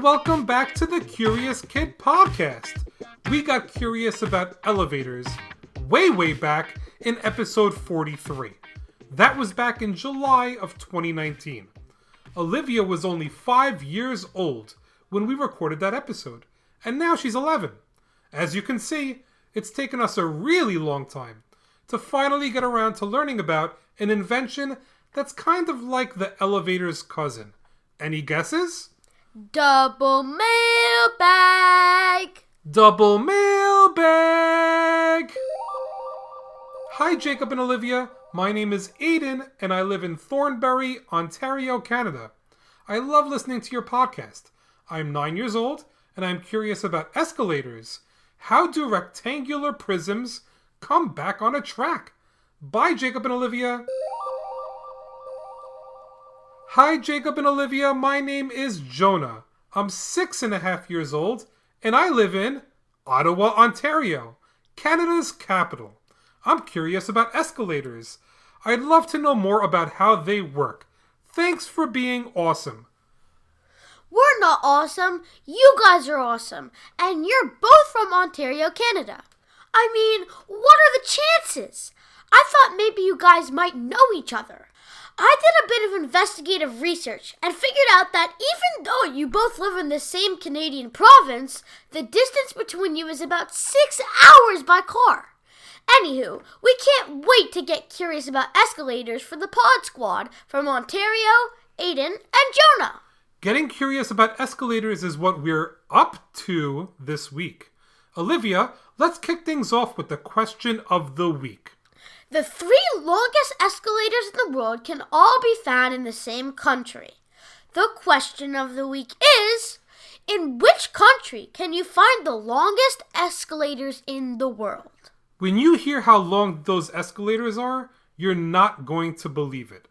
welcome back to the Curious Kid podcast. We got curious about elevators way back in episode 43. That was back in July of 2019. Olivia was only 5 years old when we recorded that episode, and now she's 11. As you can see, it's taken us a really long time to finally get around to learning about an invention that's kind of like the elevator's cousin. Any guesses? Double mailbag! Double mailbag! Hi, Jacob and Olivia. My name is Aiden, and I live in Thornbury, Ontario, Canada. I love listening to your podcast. I'm 9 years old, and I'm curious about escalators. How do rectangular prisms come back on a track? Bye, Jacob and Olivia. Hi, Jacob and Olivia. My name is Jonah. I'm 6.5 years old, and I live in Ottawa, Ontario, Canada's capital. I'm curious about escalators. I'd love to know more about how they work. Thanks for being awesome. We're not awesome. You guys are awesome. And you're both from Ontario, Canada. I mean, what are the chances? I thought maybe you guys might know each other. I did a bit of investigative research and figured out that even though you both live in the same Canadian province, the distance between you is about 6 hours by car. Anywho, we can't wait to get curious about escalators for the Pod Squad from Ontario, Aiden, and Jonah. Getting curious about escalators is what we're up to this week. Olivia, let's kick things off with the question of the week. The 3 longest escalators in the world can all be found in the same country. The question of the week is, in which country can you find the longest escalators in the world? When you hear how long those escalators are, you're not going to believe it.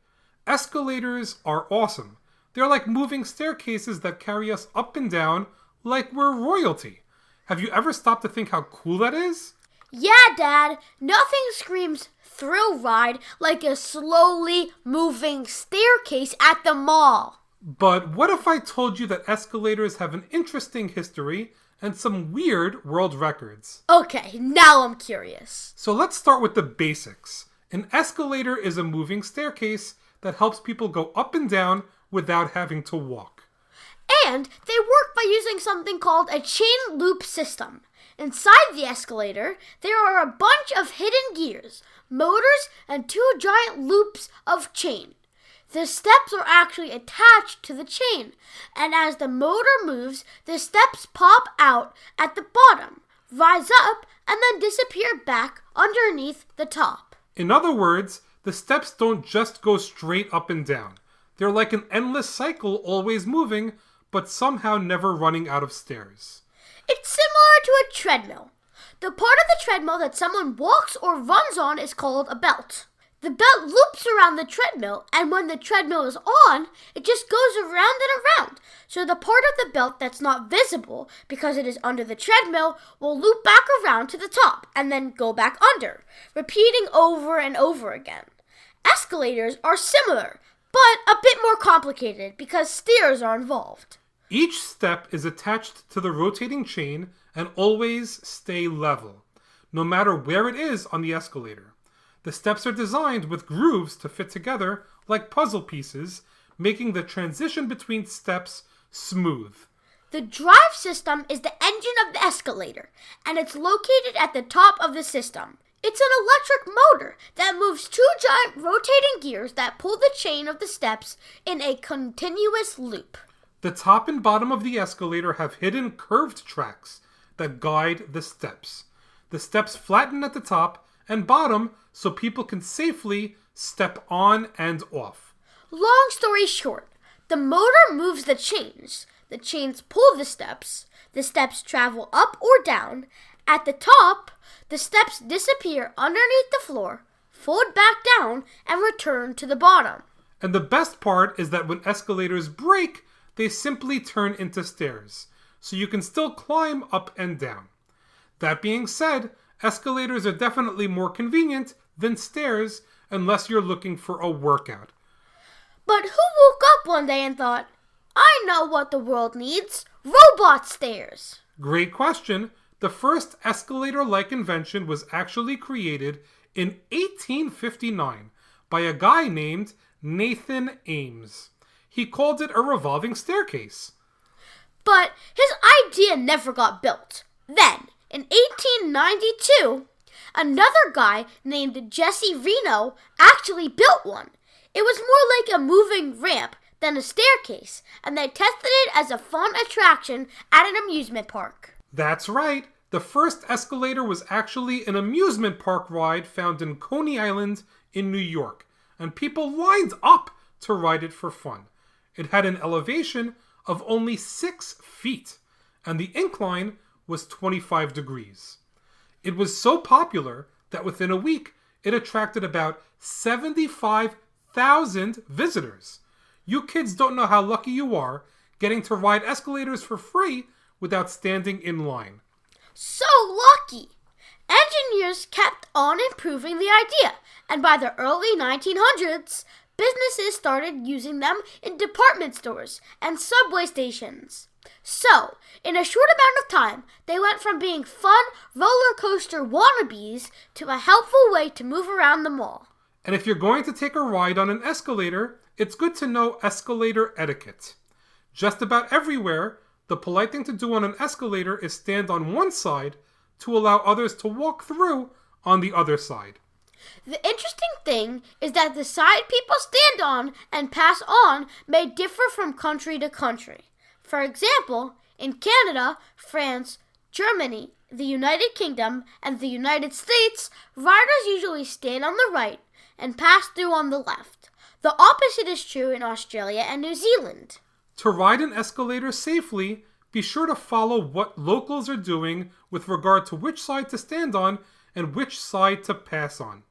Escalators are awesome. They're like moving staircases that carry us up and down like we're royalty. Have you ever stopped to think how cool that is? Yeah, Dad. Nothing screams thrill ride like a slowly moving staircase at the mall. But what if I told you that escalators have an interesting history and some weird world records? Okay, now I'm curious. So let's start with the basics. An escalator is a moving staircase that helps people go up and down without having to walk. And they work by using something called a chain loop system. Inside the escalator, there are a bunch of hidden gears, motors, and 2 giant loops of chain. The steps are actually attached to the chain, and as the motor moves, the steps pop out at the bottom, rise up, and then disappear back underneath the top. In other words, the steps don't just go straight up and down. They're like an endless cycle, always moving, but somehow never running out of stairs. It's similar to a treadmill. The part of the treadmill that someone walks or runs on is called a belt. The belt loops around the treadmill, and when the treadmill is on, it just goes around and around. So the part of the belt that's not visible, because it is under the treadmill, will loop back around to the top and then go back under, repeating over and over again. Escalators are similar, but a bit more complicated because stairs are involved. Each step is attached to the rotating chain and always stay level, no matter where it is on the escalator. The steps are designed with grooves to fit together like puzzle pieces, making the transition between steps smooth. The drive system is the engine of the escalator, and it's located at the top of the system. It's an electric motor that moves 2 giant rotating gears that pull the chain of the steps in a continuous loop. The top and bottom of the escalator have hidden curved tracks that guide the steps. The steps flatten at the top and bottom so people can safely step on and off. Long story short, the motor moves the chains pull the steps travel up or down. At the top, the steps disappear underneath the floor, fold back down, and return to the bottom. And the best part is that when escalators break, they simply turn into stairs, so you can still climb up and down. That being said, escalators are definitely more convenient than stairs unless you're looking for a workout. But who woke up one day and thought, I know what the world needs, Robot stairs. Great question. The first escalator-like invention was actually created in 1859 by a guy named Nathan Ames. He called it a revolving staircase. But his idea never got built. Then, in 1892, another guy named Jesse Reno actually built one. It was more like a moving ramp than a staircase, and they tested it as a fun attraction at an amusement park. That's right. The first escalator was actually an amusement park ride found in Coney Island in New York, and people lined up to ride it for fun. It had an elevation of only 6 feet, and the incline was 25 degrees. It was so popular that within a week, it attracted about 75,000 visitors. You kids don't know how lucky you are getting to ride escalators for free without standing in line. So lucky! Engineers kept on improving the idea, and by the early 1900s, businesses started using them in department stores and subway stations. So, in a short amount of time, they went from being fun roller coaster wannabes to a helpful way to move around the mall. And if you're going to take a ride on an escalator, it's good to know escalator etiquette. Just about everywhere, the polite thing to do on an escalator is stand on one side to allow others to walk through on the other side. The interesting thing is that the side people stand on and pass on may differ from country to country. For example, in Canada, France, Germany, the United Kingdom, and the United States, riders usually stand on the right and pass through on the left. The opposite is true in Australia and New Zealand. To ride an escalator safely, be sure to follow what locals are doing with regard to which side to stand on and which side to pass on.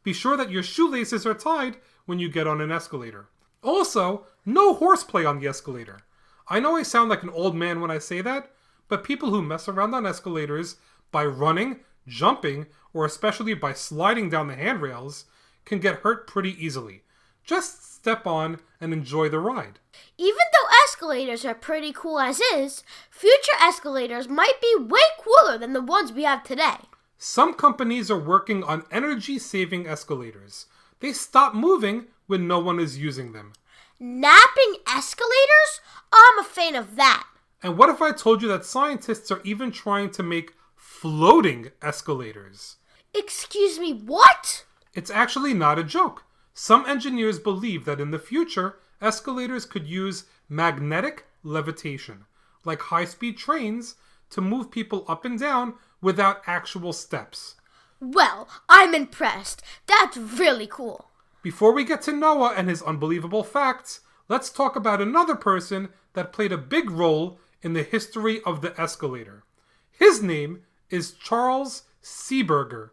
Be sure that your shoelaces are tied when you get on an escalator. Also, no horseplay on the escalator. I know I sound like an old man when I say that, but people who mess around on escalators by running, jumping, or especially by sliding down the handrails can get hurt pretty easily. Just step on and enjoy the ride. Even though escalators are pretty cool as is, future escalators might be way cooler than the ones we have today. Some companies are working on energy-saving escalators. They stop moving when no one is using them. Napping escalators? I'm a fan of that. And what if I told you that scientists are even trying to make floating escalators? Excuse me, what? It's actually not a joke. Some engineers believe that in the future, escalators could use magnetic levitation, like high-speed trains, to move people up and down without actual steps. Well, I'm impressed. That's really cool. Before we get to Noah and his unbelievable facts, let's talk about another person that played a big role in the history of the escalator. His name is Charles Seeberger.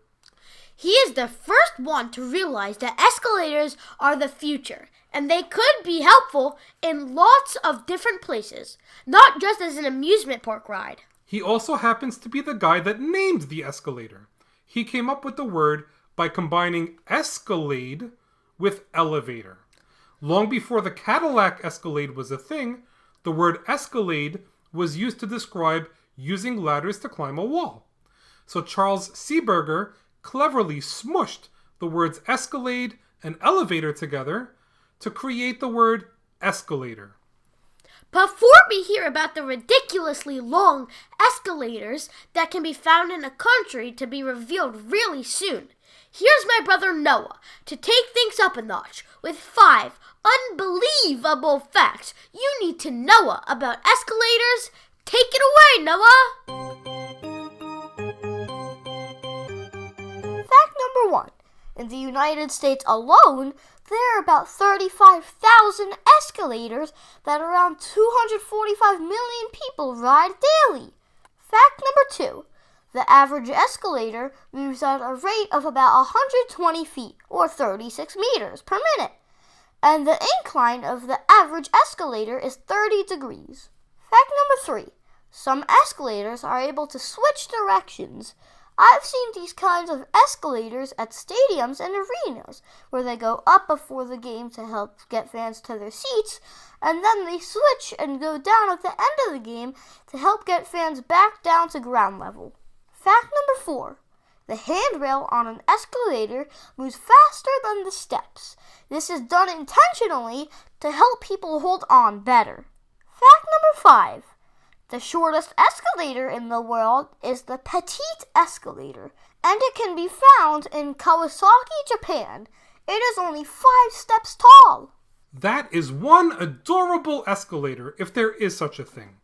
He is the first one to realize that escalators are the future, and they could be helpful in lots of different places, not just as an amusement park ride. He also happens to be the guy that named the escalator. He came up with the word by combining escalade with elevator. Long before the Cadillac Escalade was a thing, the word escalade was used to describe using ladders to climb a wall. So Charles Seeberger cleverly smushed the words escalade and elevator together to create the word escalator. Before we hear about the ridiculously long escalators that can be found in a country to be revealed really soon, here's my brother Noah to take things up a notch with 5 unbelievable facts you need to know about escalators. Take it away, Noah! Fact number 1. In the United States alone, there are about 35,000 escalators that around 245 million people ride daily. Fact number 2. The average escalator moves at a rate of about 120 feet or 36 meters per minute. And the incline of the average escalator is 30 degrees. Fact number 3. Some escalators are able to switch directions. I've seen these kinds of escalators at stadiums and arenas, where they go up before the game to help get fans to their seats, and then they switch and go down at the end of the game to help get fans back down to ground level. Fact number 4. The handrail on an escalator moves faster than the steps. This is done intentionally to help people hold on better. Fact number 5. The shortest escalator in the world is the Petite Escalator, and it can be found in Kawasaki, Japan. It is only 5 steps tall. That is one adorable escalator, if there is such a thing.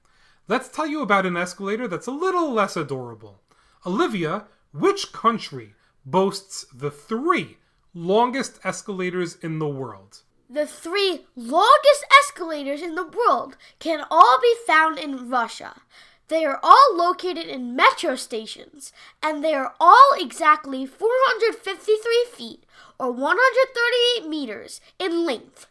Let's tell you about an escalator that's a little less adorable. Olivia, which country boasts the 3 longest escalators in the world? The 3 longest escalators in the world can all be found in Russia. They are all located in metro stations, and they are all exactly 453 feet, or 138 meters, in length.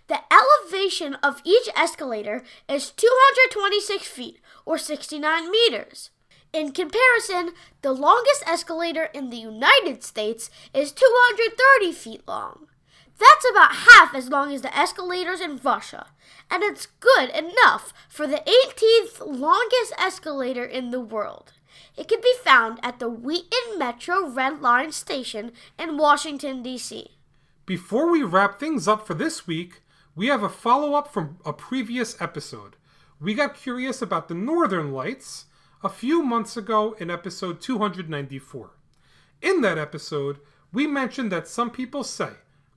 The elevation of each escalator is 226 feet, or 69 meters. In comparison, the longest escalator in the United States is 230 feet long. That's about half as long as the escalators in Russia, and it's good enough for the 18th longest escalator in the world. It can be found at the Wheaton Metro Red Line station in Washington, D.C. Before we wrap things up for this week, we have a follow-up from a previous episode. We got curious about the Northern Lights a few months ago in episode 294. In that episode, we mentioned that some people say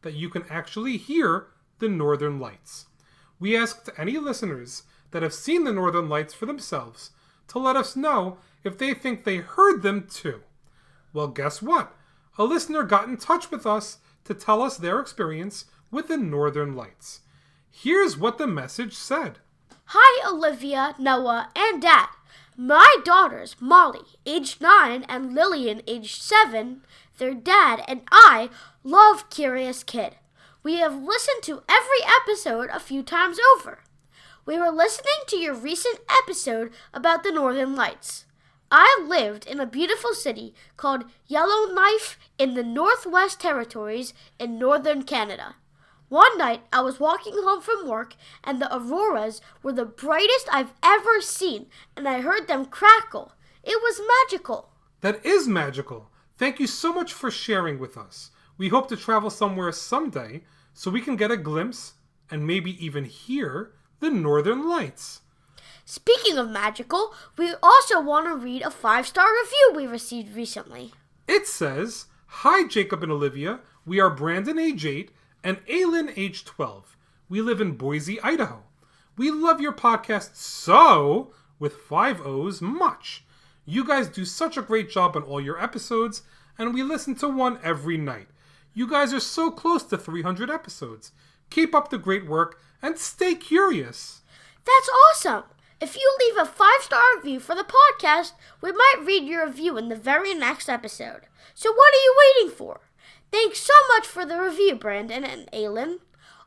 that you can actually hear the Northern Lights. We asked any listeners that have seen the Northern Lights for themselves to let us know if they think they heard them too. Well, guess what? A listener got in touch with us to tell us their experience with the Northern Lights. Here's what the message said. Hi, Olivia, Noah, and Dad. My daughters, Molly, aged 9, and Lillian, aged 7, their dad, and I love Curious Kid. We have listened to every episode a few times over. We were listening to your recent episode about the Northern Lights. I lived in a beautiful city called Yellowknife in the Northwest Territories in northern Canada. One night, I was walking home from work, and the auroras were the brightest I've ever seen, and I heard them crackle. It was magical. That is magical. Thank you so much for sharing with us. We hope to travel somewhere someday so we can get a glimpse, and maybe even hear, the Northern Lights. Speaking of magical, we also want to read a 5-star review we received recently. It says, Hi Jacob and Olivia, we are Brandon age 8 and Aylin age 12. We live in Boise, Idaho. We love your podcast so, with 5 O's, much. You guys do such a great job on all your episodes, and we listen to one every night. You guys are so close to 300 episodes. Keep up the great work and stay curious. That's awesome! If you leave a 5-star review for the podcast, we might read your review in the very next episode. So what are you waiting for? Thanks so much for the review, Brandon and Aylin.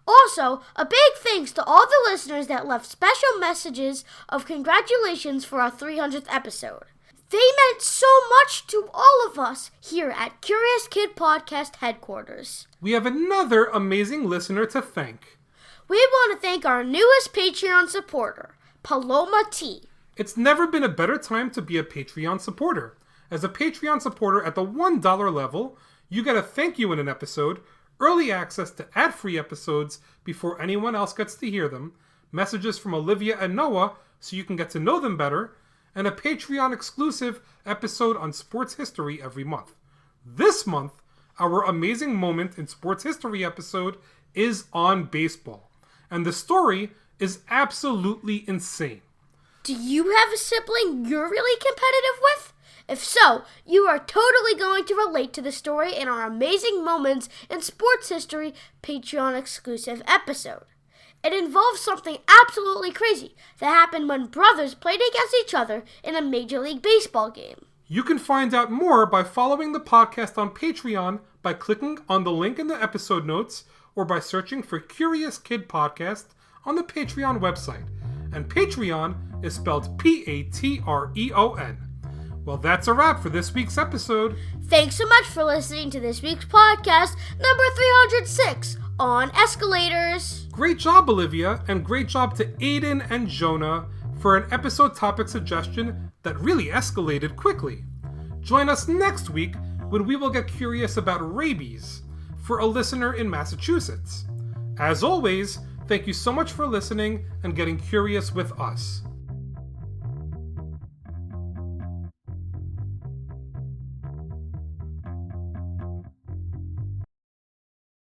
Also, a big thanks to all the listeners that left special messages of congratulations for our 300th episode. They meant so much to all of us here at Curious Kid Podcast headquarters. We have another amazing listener to thank. We want to thank our newest Patreon supporter, Paloma T. It's never been a better time to be a Patreon supporter. As a Patreon supporter at the $1 level, you get a thank you in an episode, early access to ad-free episodes before anyone else gets to hear them, messages from Olivia and Noah so you can get to know them better, and a Patreon-exclusive episode on sports history every month. This month, our amazing moment in sports history episode is on baseball, and the story is absolutely insane. Do you have a sibling you're really competitive with? If so, you are totally going to relate to the story in our Amazing Moments in Sports History Patreon exclusive episode. It involves something absolutely crazy that happened when brothers played against each other in a Major League Baseball game. You can find out more by following the podcast on Patreon by clicking on the link in the episode notes or by searching for Curious Kid Podcast on the Patreon website. And Patreon is spelled Patreon. Well, that's a wrap for this week's episode. Thanks so much for listening to this week's podcast, number 306, on Escalators. Great job, Olivia, and great job to Aiden and Jonah for an episode topic suggestion that really escalated quickly. Join us next week when we will get curious about rabies for a listener in Massachusetts. As always, thank you so much for listening and getting curious with us.